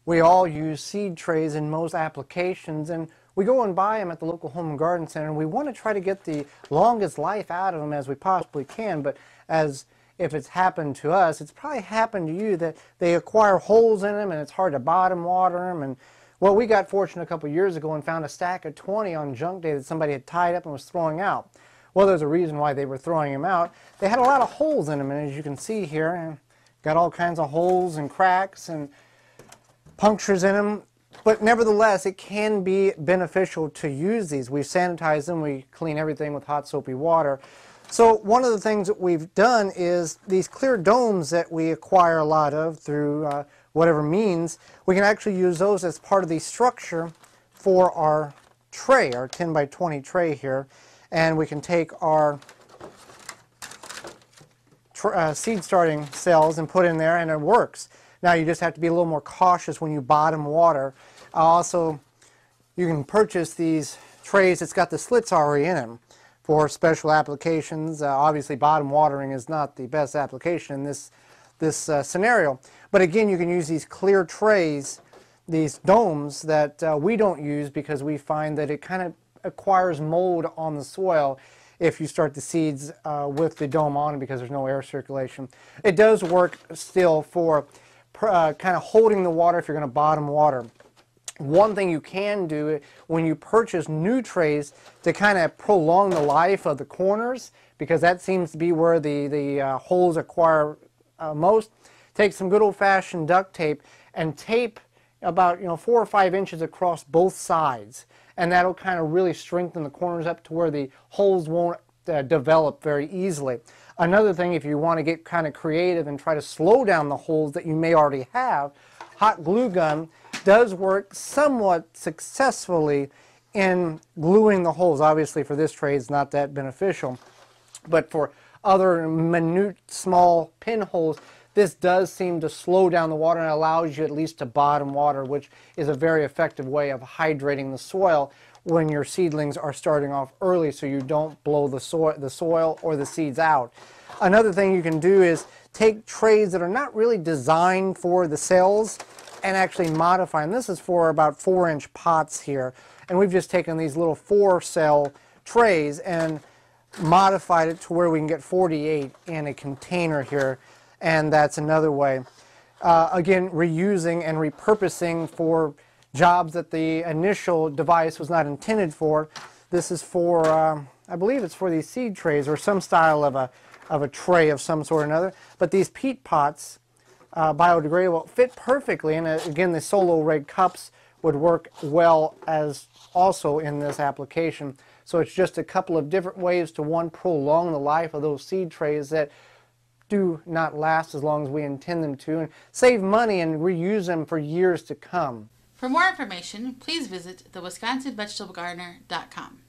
We all use seed trays in most applications, and we go and buy them at the local home and garden center, and we want to try to get the longest life out of them as we possibly can. But as if it's happened to us, it's probably happened to you that they acquire holes in them and it's hard to bottom water them. And well, we got fortunate a couple years ago and found a stack of 20 on junk day that somebody had tied up and was throwing out. Well, there's a reason why they were throwing them out. They had a lot of holes in them, and as you can see here, got all kinds of holes and cracks and punctures in them, but nevertheless it can be beneficial to use these. We sanitize them, we clean everything with hot soapy water. So one of the things that we've done is these clear domes that we acquire a lot of through whatever means, we can actually use those as part of the structure for our tray, our 10 by 20 tray here, and we can take our seed starting cells and put in there, and it works. Now you just have to be a little more cautious when you bottom water. Also, you can purchase these trays that's got the slits already in them for special applications. Obviously bottom watering is not the best application in this scenario. But again, you can use these clear trays, these domes that we don't use because we find that it kind of acquires mold on the soil if you start the seeds with the dome on because there's no air circulation. It does work still for kind of holding the water if you're going to bottom water. One thing you can do when you purchase new trays to kind of prolong the life of the corners, because that seems to be where the holes acquire most, take some good old-fashioned duct tape and tape about 4 or 5 inches across both sides, and that'll kind of really strengthen the corners up to where the holes won't develop very easily. Another thing, if you want to get kind of creative and try to slow down the holes that you may already have, hot glue gun does work somewhat successfully in gluing the holes. Obviously for this tray it's not that beneficial, but for other minute small pinholes, this does seem to slow down the water and allows you at least to bottom water, which is a very effective way of hydrating the soil when your seedlings are starting off early, so you don't blow the soil or the seeds out. Another thing you can do is take trays that are not really designed for the cells and actually modify them. This is for about 4-inch pots here, and we've just taken these little 4-cell trays and modified it to where we can get 48 in a container here, and that's another way. Again, reusing and repurposing for jobs that the initial device was not intended for. This is for, I believe it's for these seed trays or some style of a tray of some sort or another. But these peat pots, biodegradable, fit perfectly, and again the Solo Red cups would work well as also in this application. So it's just a couple of different ways to, one, prolong the life of those seed trays that do not last as long as we intend them to, and save money and reuse them for years to come. For more information, please visit thewisconsinvegetablegardener.com.